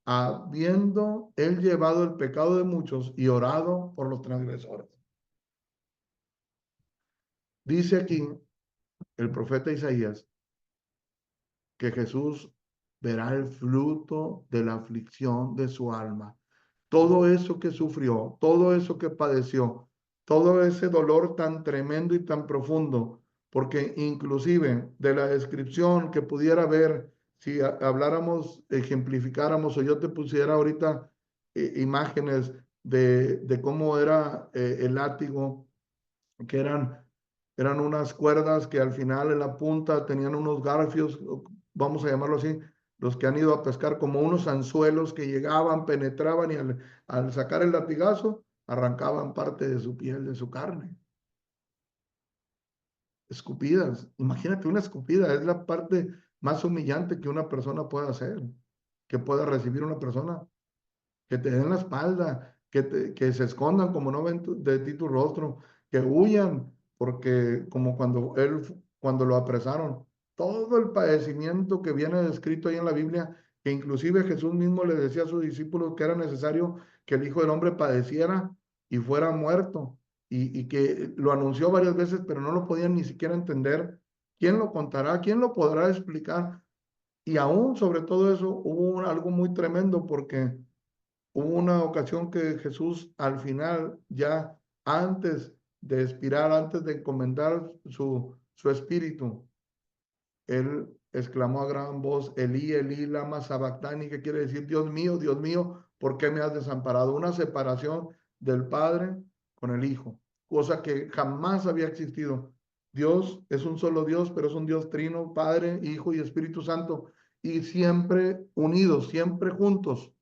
habiendo él llevado el pecado de muchos y orado por los transgresores. Dice aquí el profeta Isaías que Jesús verá el fruto de la aflicción de su alma. Todo eso que sufrió, todo eso que padeció, todo ese dolor tan tremendo y tan profundo, porque inclusive de la descripción que pudiera ver, si habláramos, ejemplificáramos, o yo te pusiera ahorita imágenes de cómo era el látigo, que eran unas cuerdas que al final en la punta tenían unos garfios, vamos a llamarlo así, los que han ido a pescar como unos anzuelos que llegaban, penetraban y al sacar el latigazo arrancaban parte de su piel, de su carne. Escupidas, imagínate una escupida, es la parte más humillante que una persona pueda hacer, que pueda recibir una persona, que te den la espalda, que se escondan como no ven de ti tu rostro, que huyan, porque como cuando lo apresaron, todo el padecimiento que viene descrito ahí en la Biblia, que inclusive Jesús mismo le decía a sus discípulos que era necesario que el Hijo del Hombre padeciera y fuera muerto, y que lo anunció varias veces, pero no lo podían ni siquiera entender. ¿Quién lo contará? ¿Quién lo podrá explicar? Y aún sobre todo eso hubo algo muy tremendo porque hubo una ocasión que Jesús al final, ya antes de expirar, antes de encomendar su espíritu, él exclamó a gran voz, Elí, Elí, lama sabactani, que quiere decir, Dios mío, ¿por qué me has desamparado? Una separación del Padre con el Hijo, cosa que jamás había existido. Dios es un solo Dios, pero es un Dios trino, Padre, Hijo y Espíritu Santo, y siempre unidos, siempre juntos.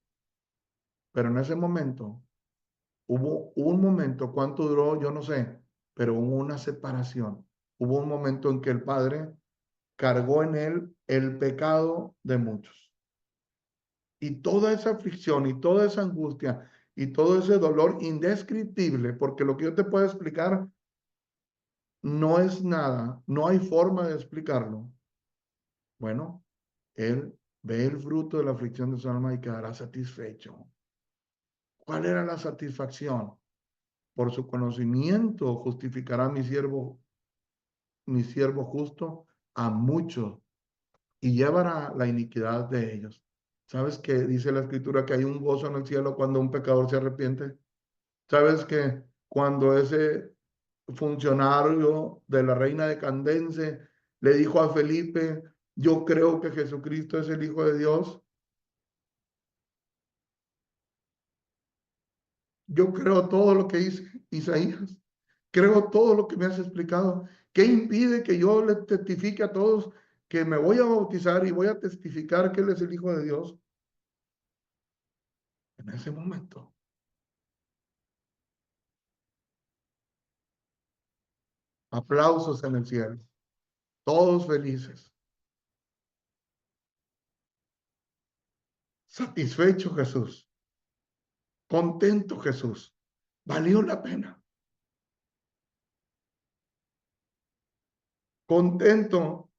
Pero en ese momento hubo un momento, ¿cuánto duró? Yo no sé, pero hubo una separación. Hubo un momento en que el Padre cargó en él el pecado de muchos. Y toda esa aflicción y toda esa angustia y todo ese dolor indescriptible, porque lo que yo te puedo explicar no es nada, no hay forma de explicarlo. Bueno, él ve el fruto de la aflicción de su alma y quedará satisfecho. ¿Cuál era la satisfacción? Por su conocimiento justificará mi siervo justo a muchos y llevará la iniquidad de ellos. ¿Sabes que dice la escritura que hay un gozo en el cielo cuando un pecador se arrepiente? ¿Sabes que cuando ese funcionario de la reina de Candense le dijo a Felipe, yo creo que Jesucristo es el Hijo de Dios? Yo creo todo lo que dice Isaías. Creo todo lo que me has explicado. ¿Qué impide que yo le testifique a todos que me voy a bautizar y voy a testificar que Él es el Hijo de Dios? En ese momento, aplausos en el cielo, todos felices, satisfecho Jesús, contento Jesús, valió la pena, contento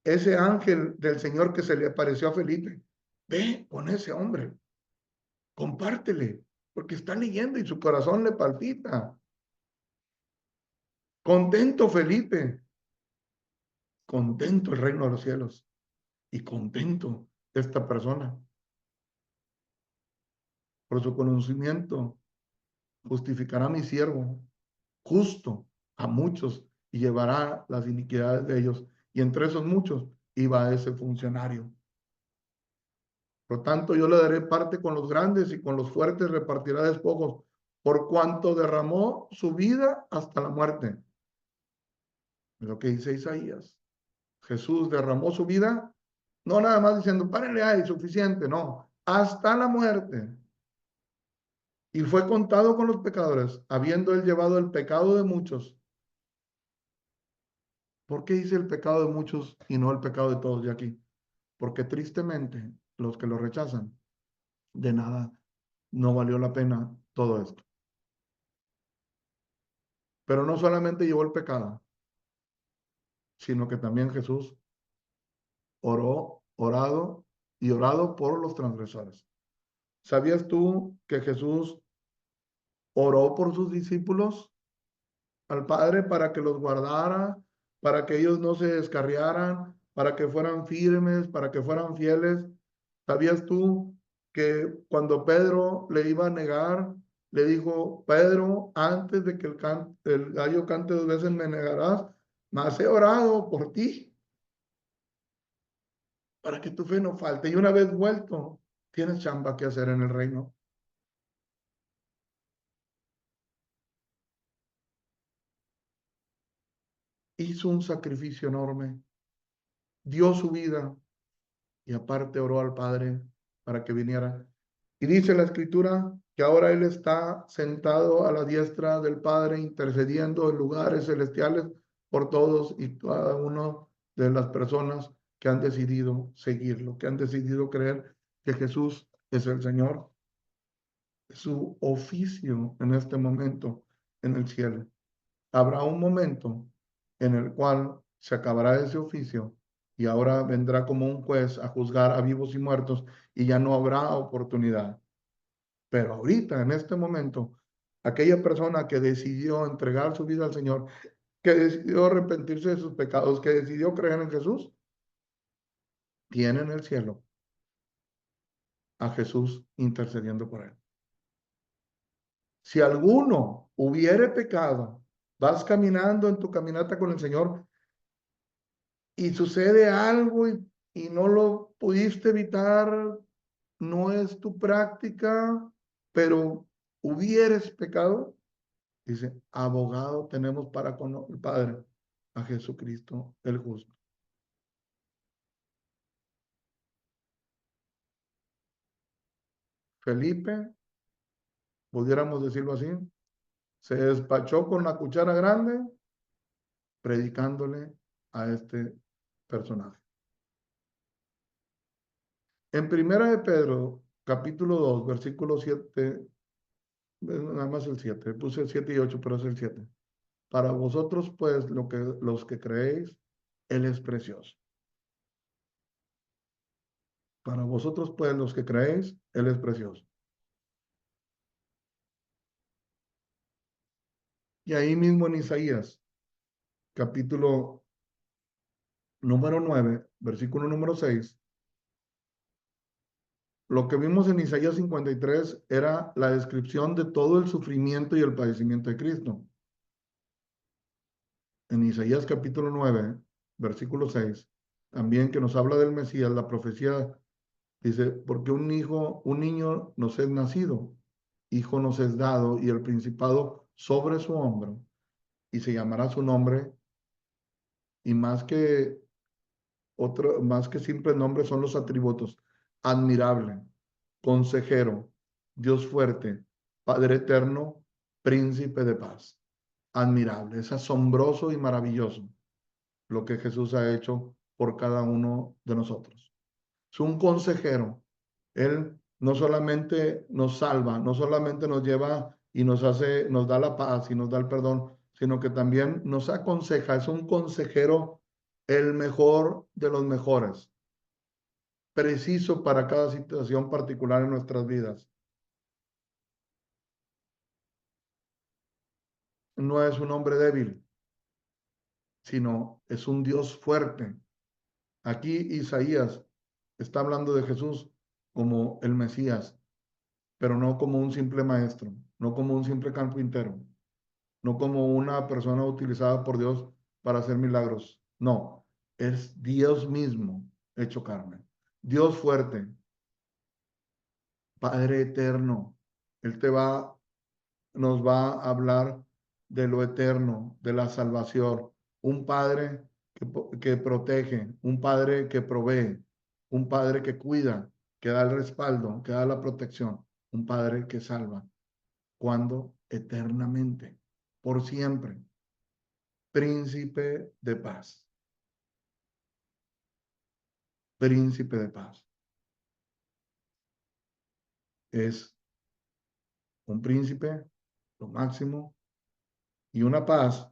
ese ángel del Señor que se le apareció a Felipe. Ve con ese hombre, compártele, porque está leyendo y su corazón le palpita. Contento Felipe, contento el reino de los cielos y contento esta persona por su conocimiento. Justificará a mi siervo justo a muchos y llevará las iniquidades de ellos. Y entre esos muchos iba ese funcionario. Por tanto, yo le daré parte con los grandes y con los fuertes repartirá despojos, por cuanto derramó su vida hasta la muerte. Es lo que dice Isaías. Jesús derramó su vida, no nada más diciendo, párenle ahí, suficiente, no, hasta la muerte. Y fue contado con los pecadores, habiendo él llevado el pecado de muchos. ¿Por qué dice el pecado de muchos y no el pecado de todos de aquí? Porque tristemente los que lo rechazan, de nada, no valió la pena todo esto. Pero no solamente llevó el pecado, sino que también Jesús oró, orado y orado por los transgresores. ¿Sabías tú que Jesús oró por sus discípulos al Padre para que los guardara, para que ellos no se descarriaran, para que fueran firmes, para que fueran fieles? ¿Sabías tú que cuando Pedro le iba a negar, le dijo: Pedro, antes de que el gallo cante 2 veces me negarás, mas he orado por ti para que tu fe no falte? Y una vez vuelto, tienes chamba que hacer en el reino. Hizo un sacrificio enorme, dio su vida y aparte oró al Padre para que viniera. Y dice la Escritura que ahora Él está sentado a la diestra del Padre, intercediendo en lugares celestiales por todos y cada uno de las personas que han decidido seguirlo, que han decidido creer que Jesús es el Señor. Su oficio en este momento en el cielo. Habrá un momento en el cual se acabará ese oficio y ahora vendrá como un juez a juzgar a vivos y muertos y ya no habrá oportunidad. Pero ahorita, en este momento, aquella persona que decidió entregar su vida al Señor, que decidió arrepentirse de sus pecados, que decidió creer en Jesús, tiene en el cielo a Jesús intercediendo por él. Si alguno hubiere pecado, vas caminando en tu caminata con el Señor y sucede algo y no lo pudiste evitar, no es tu práctica, pero hubieres pecado, dice: abogado tenemos para con el Padre, a Jesucristo el justo. Felipe, pudiéramos decirlo así, se despachó con la cuchara grande predicándole a este personaje. En Primera de Pedro, capítulo 2, versículo 7, nada más el 7, puse el 7 y 8, pero es el 7. Para vosotros, pues, los que creéis, Él es precioso. Para vosotros, pues, los que creéis, Él es precioso. Y ahí mismo en Isaías, capítulo número 9, versículo número 6, lo que vimos en Isaías 53 era la descripción de todo el sufrimiento y el padecimiento de Cristo. En Isaías capítulo 9, versículo 6, también, que nos habla del Mesías, la profecía dice: porque un niño nos es nacido, hijo nos es dado, y el principado sobre su hombro, y se llamará su nombre. Y más que simple nombre son los atributos: admirable, consejero, Dios fuerte, Padre eterno, príncipe de paz. Admirable, es asombroso y maravilloso lo que Jesús ha hecho por cada uno de nosotros. Es un consejero. Él no solamente nos salva, no solamente nos lleva y nos da la paz y nos da el perdón, sino que también nos aconseja. Es un consejero, el mejor de los mejores, preciso para cada situación particular en nuestras vidas. No es un hombre débil, sino es un Dios fuerte. Aquí Isaías está hablando de Jesús como el Mesías, pero no como un simple maestro, no como un simple carpintero, no como una persona utilizada por Dios para hacer milagros. No, es Dios mismo hecho carne. Dios fuerte, Padre eterno. Él nos va a hablar de lo eterno, de la salvación. Un Padre que protege, un Padre que provee, un Padre que cuida, que da el respaldo, que da la protección, un Padre que salva. ¿Cuándo? Eternamente, por siempre. Príncipe de paz, príncipe de paz. Es un príncipe, lo máximo, y una paz,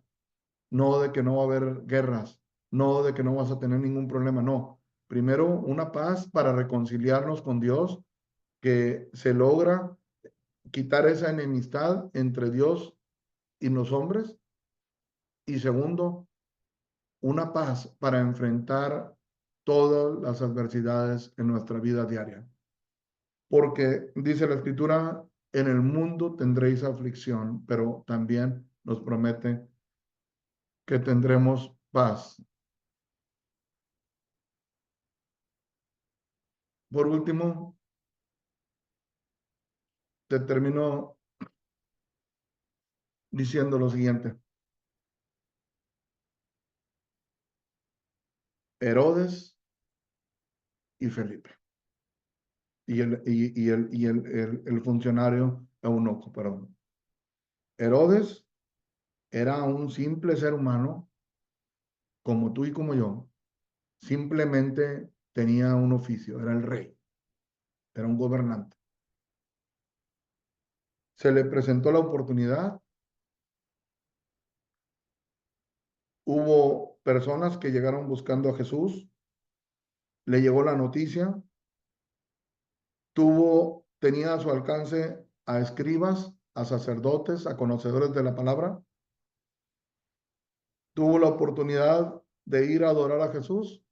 no de que no va a haber guerras, no de que no vas a tener ningún problema, no. Primero, una paz para reconciliarnos con Dios, que se logra quitar esa enemistad entre Dios y los hombres. Y segundo, una paz para enfrentar todas las adversidades en nuestra vida diaria. Porque dice la Escritura, en el mundo tendréis aflicción, pero también nos promete que tendremos paz. Por último, te termino diciendo lo siguiente. Herodes y Felipe. Y el funcionario eunuco, perdón. Herodes era un simple ser humano, como tú y como yo. Simplemente tenía un oficio, era el rey, era un gobernante. Se le presentó la oportunidad. Hubo personas que llegaron buscando a Jesús, le llegó la noticia, tenía a su alcance a escribas, a sacerdotes, a conocedores de la palabra. Tuvo la oportunidad de ir a adorar a Jesús,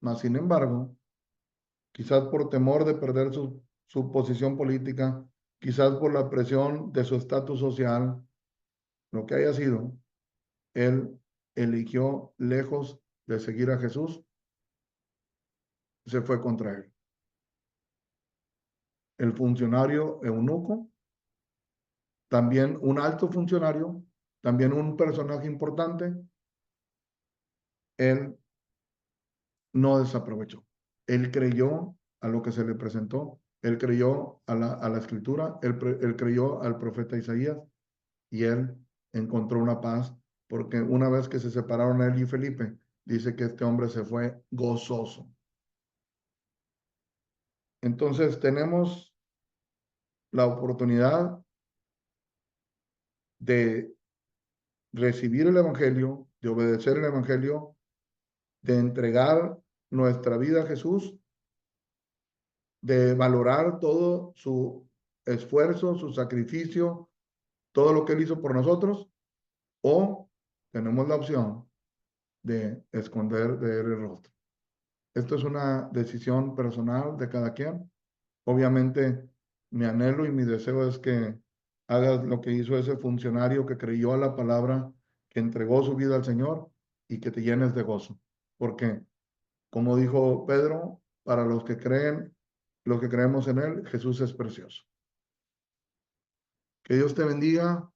mas sin embargo, quizás por temor de perder su posición política, quizás por la presión de su estatus social, lo que haya sido, él eligió, lejos de seguir a Jesús, se fue contra él. El funcionario eunuco, también un alto funcionario, también un personaje importante, él no desaprovechó. Él creyó a lo que se le presentó, él creyó a la escritura, él creyó al profeta Isaías y él encontró una paz, porque una vez que se separaron él y Felipe, dice que este hombre se fue gozoso. Entonces tenemos la oportunidad de recibir el Evangelio, de obedecer el Evangelio, de entregar nuestra vida a Jesús, de valorar todo su esfuerzo, su sacrificio, todo lo que Él hizo por nosotros, o tenemos la opción de esconder de Él el rostro. Esto es una decisión personal de cada quien. Obviamente, mi anhelo y mi deseo es que hagas lo que hizo ese funcionario que creyó a la palabra, que entregó su vida al Señor y que te llenes de gozo. Porque, como dijo Pedro, para los que creen, los que creemos en Él, Jesús es precioso. Que Dios te bendiga.